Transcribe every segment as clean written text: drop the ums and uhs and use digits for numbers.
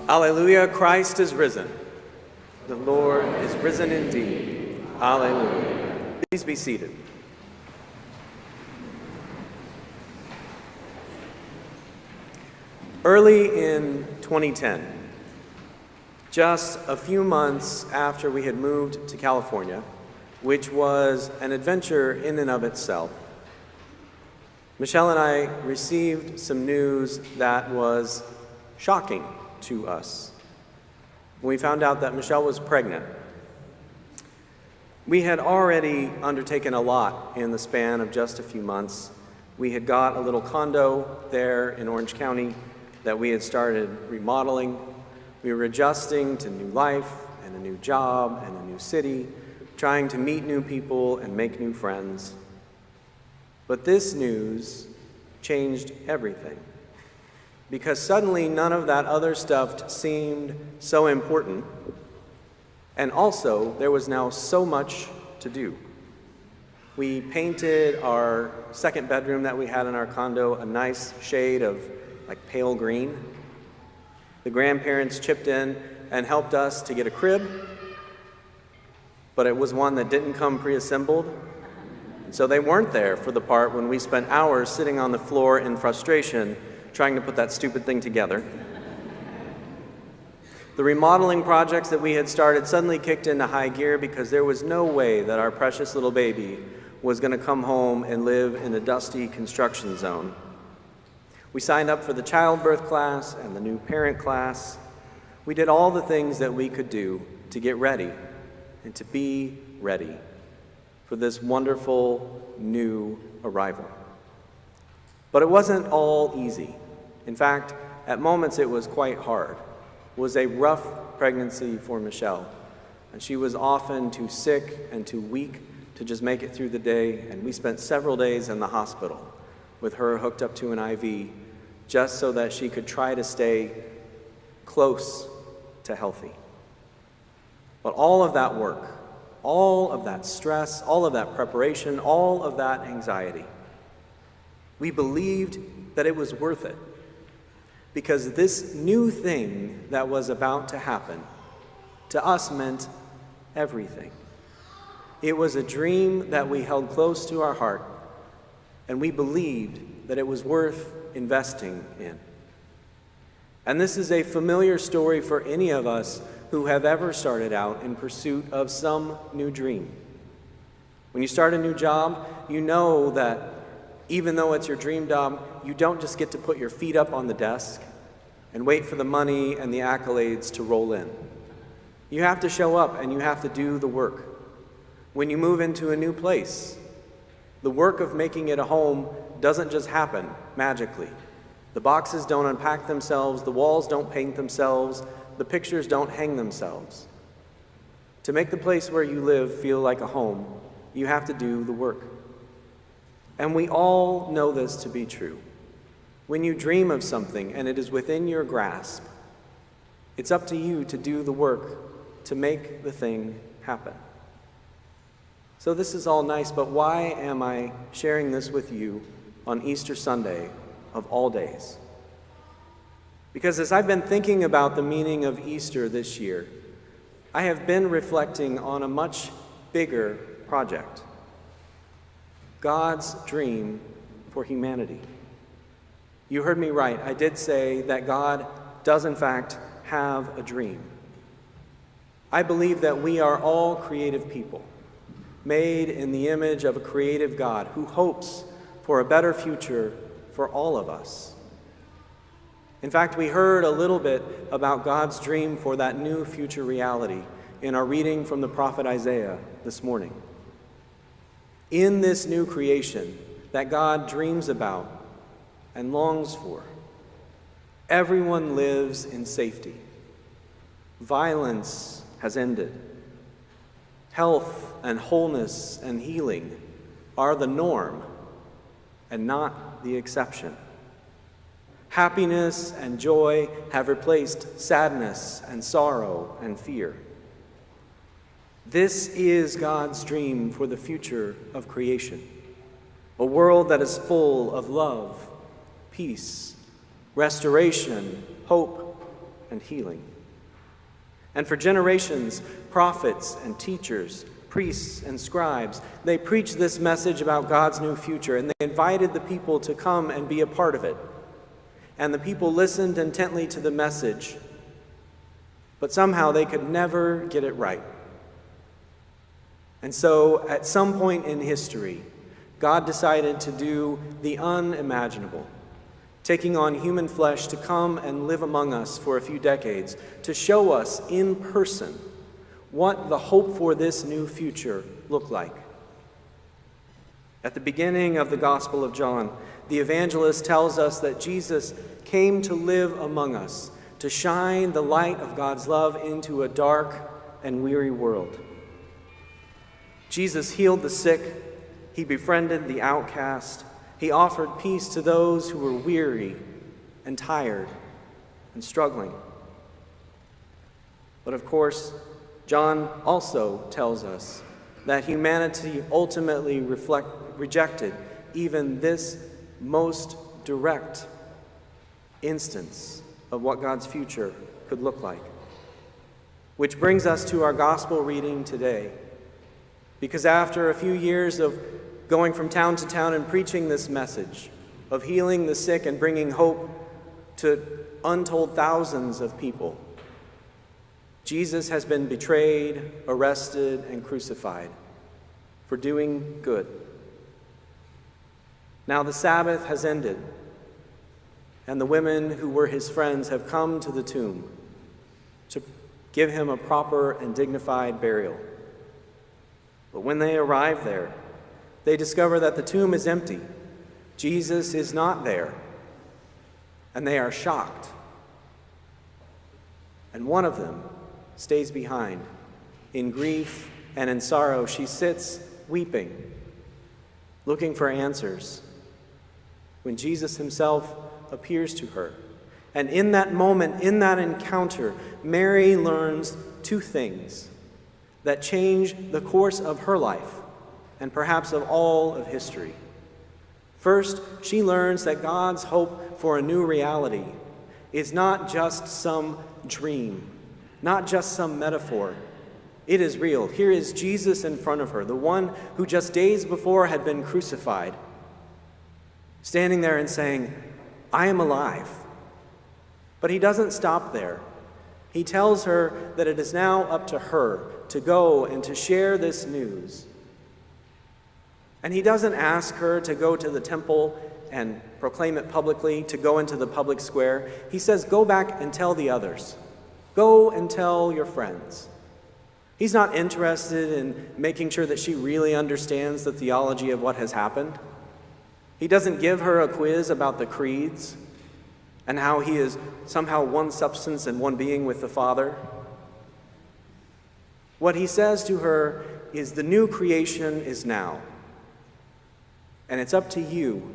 Alleluia, Christ is risen. The Lord is risen indeed. Alleluia. Please be seated. Early in 2010, just a few months after we had moved to California, which was an adventure in and of itself, Michelle and I received some news that was shocking to us. We found out that Michelle was pregnant. We had already undertaken a lot in the span of just a few months. We had got a little condo there in Orange County that we had started remodeling. We were adjusting to new life and a new job and a new city, trying to meet new people and make new friends. But this news changed everything, because suddenly none of that other stuff seemed so important, and also there was now so much to do. We painted our second bedroom that we had in our condo a nice shade of like pale green. The grandparents chipped in and helped us to get a crib, but it was one that didn't come pre-assembled. So they weren't there for the part when we spent hours sitting on the floor in frustration trying to put that stupid thing together. The remodeling projects that we had started suddenly kicked into high gear because there was no way that our precious little baby was going to come home and live in a dusty construction zone. We signed up for the childbirth class and the new parent class. We did all the things that we could do to get ready and to be ready for this wonderful new arrival. But it wasn't all easy. In fact, at moments it was quite hard. It was a rough pregnancy for Michelle, and she was often too sick and too weak to just make it through the day, and we spent several days in the hospital with her hooked up to an IV just so that she could try to stay close to healthy. But all of that work, all of that stress, all of that preparation, all of that anxiety, we believed that it was worth it, because this new thing that was about to happen to us meant everything. It was a dream that we held close to our heart, and we believed that it was worth investing in. And this is a familiar story for any of us who have ever started out in pursuit of some new dream. When you start a new job, you know that even though it's your dream job, you don't just get to put your feet up on the desk and wait for the money and the accolades to roll in. You have to show up and you have to do the work. When you move into a new place, the work of making it a home doesn't just happen magically. The boxes don't unpack themselves, the walls don't paint themselves, the pictures don't hang themselves. To make the place where you live feel like a home, you have to do the work. And we all know this to be true. When you dream of something and it is within your grasp, it's up to you to do the work to make the thing happen. So this is all nice, but why am I sharing this with you on Easter Sunday of all days? Because as I've been thinking about the meaning of Easter this year, I have been reflecting on a much bigger project: God's dream for humanity. You heard me right. I did say that God does in fact have a dream. I believe that we are all creative people, made in the image of a creative God who hopes for a better future for all of us. In fact, we heard a little bit about God's dream for that new future reality in our reading from the prophet Isaiah this morning. In this new creation that God dreams about and longs for, everyone lives in safety. Violence has ended. Health and wholeness and healing are the norm and not the exception. Happiness and joy have replaced sadness and sorrow and fear. This is God's dream for the future of creation, a world that is full of love, peace, restoration, hope, and healing. And for generations, prophets and teachers, priests and scribes, they preached this message about God's new future, and they invited the people to come and be a part of it. And the people listened intently to the message, but somehow they could never get it right. And so, at some point in history, God decided to do the unimaginable, taking on human flesh to come and live among us for a few decades, to show us in person what the hope for this new future looked like. At the beginning of the Gospel of John, the evangelist tells us that Jesus came to live among us, to shine the light of God's love into a dark and weary world. Jesus healed the sick, he befriended the outcast, he offered peace to those who were weary and tired and struggling. But of course, John also tells us that humanity ultimately rejected even this most direct instance of what God's future could look like. Which brings us to our gospel reading today. Because after a few years of going from town to town and preaching this message, of healing the sick and bringing hope to untold thousands of people, Jesus has been betrayed, arrested, and crucified for doing good. Now the Sabbath has ended, and the women who were his friends have come to the tomb to give him a proper and dignified burial. But when they arrive there, they discover that the tomb is empty. Jesus is not there, and they are shocked. And one of them stays behind. In grief and in sorrow, she sits weeping, looking for answers, when Jesus himself appears to her. And in that moment, in that encounter, Mary learns two things that change the course of her life and perhaps of all of history. First, she learns that God's hope for a new reality is not just some dream, not just some metaphor. It is real. Here is Jesus in front of her, the one who just days before had been crucified, standing there and saying, "I am alive." But he doesn't stop there. He tells her that it is now up to her to go and to share this news. And he doesn't ask her to go to the temple and proclaim it publicly, to go into the public square. He says, go back and tell the others. Go and tell your friends. He's not interested in making sure that she really understands the theology of what has happened. He doesn't give her a quiz about the creeds and how he is somehow one substance and one being with the Father. What he says to her is the new creation is now, and it's up to you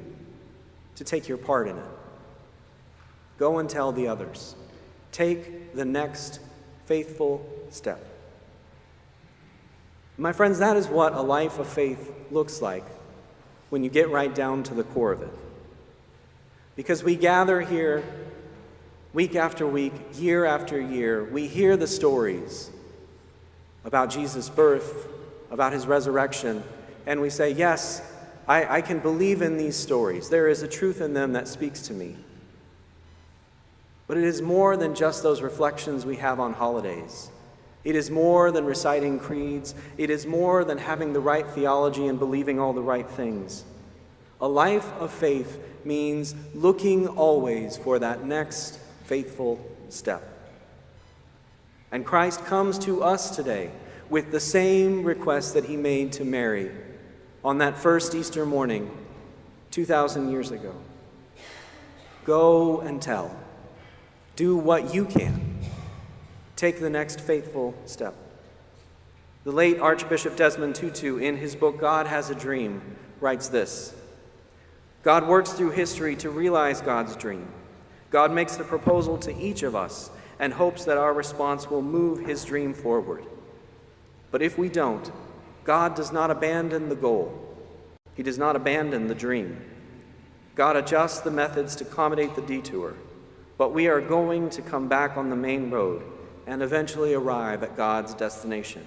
to take your part in it. Go and tell the others. Take the next faithful step. My friends, that is what a life of faith looks like when you get right down to the core of it. Because we gather here week after week, year after year, we hear the stories about Jesus' birth, about his resurrection, and we say, yes, I can believe in these stories. There is a truth in them that speaks to me. But it is more than just those reflections we have on holidays. It is more than reciting creeds. It is more than having the right theology and believing all the right things. A life of faith means looking always for that next faithful step. And Christ comes to us today with the same request that he made to Mary on that first Easter morning 2,000 years ago. Go and tell. Do what you can. Take the next faithful step. The late Archbishop Desmond Tutu, in his book God Has a Dream, writes this: God works through history to realize God's dream. God makes the proposal to each of us and hopes that our response will move his dream forward. But if we don't, God does not abandon the goal. He does not abandon the dream. God adjusts the methods to accommodate the detour, but we are going to come back on the main road and eventually arrive at God's destination.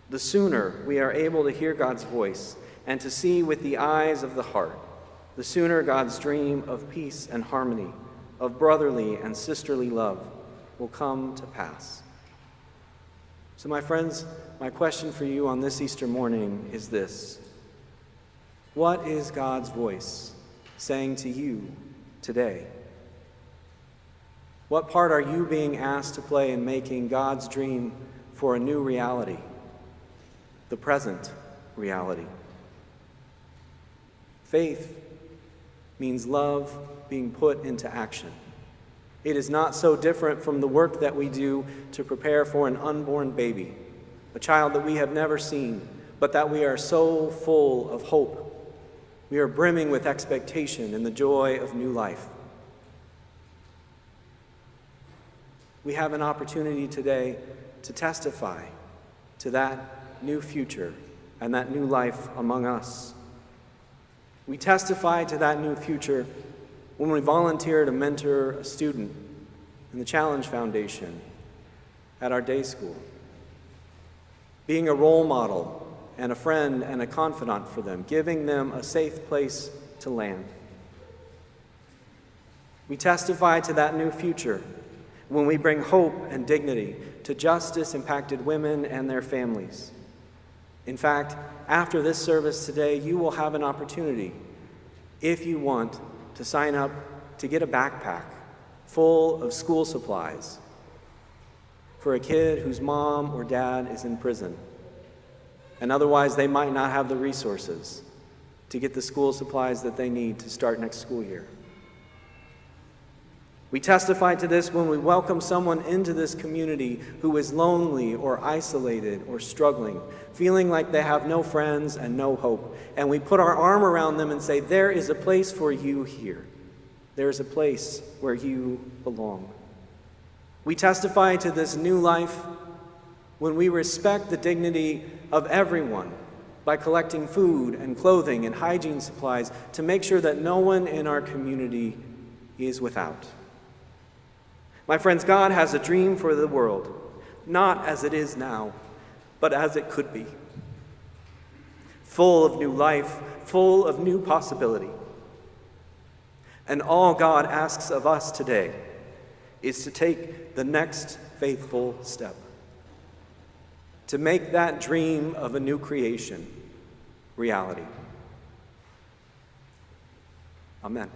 The sooner we are able to hear God's voice and to see with the eyes of the heart, the sooner God's dream of peace and harmony, of brotherly and sisterly love will come to pass. So my friends, my question for you on this Easter morning is this: what is God's voice saying to you today? What part are you being asked to play in making God's dream for a new reality, the present reality? Faith means love being put into action. It is not so different from the work that we do to prepare for an unborn baby, a child that we have never seen, but that we are so full of hope. We are brimming with expectation and the joy of new life. We have an opportunity today to testify to that new future and that new life among us. We testify to that new future when we volunteer to mentor a student in the Challenge Foundation at our day school, being a role model and a friend and a confidant for them, giving them a safe place to land. We testify to that new future when we bring hope and dignity to justice-impacted women and their families. In fact, after this service today, you will have an opportunity, if you want, to sign up to get a backpack full of school supplies for a kid whose mom or dad is in prison, and otherwise they might not have the resources to get the school supplies that they need to start next school year. We testify to this when we welcome someone into this community who is lonely or isolated or struggling, feeling like they have no friends and no hope. And we put our arm around them and say, there is a place for you here. There is a place where you belong. We testify to this new life when we respect the dignity of everyone by collecting food and clothing and hygiene supplies to make sure that no one in our community is without. My friends, God has a dream for the world, not as it is now, but as it could be. Full of new life, full of new possibility. And all God asks of us today is to take the next faithful step, to make that dream of a new creation reality. Amen.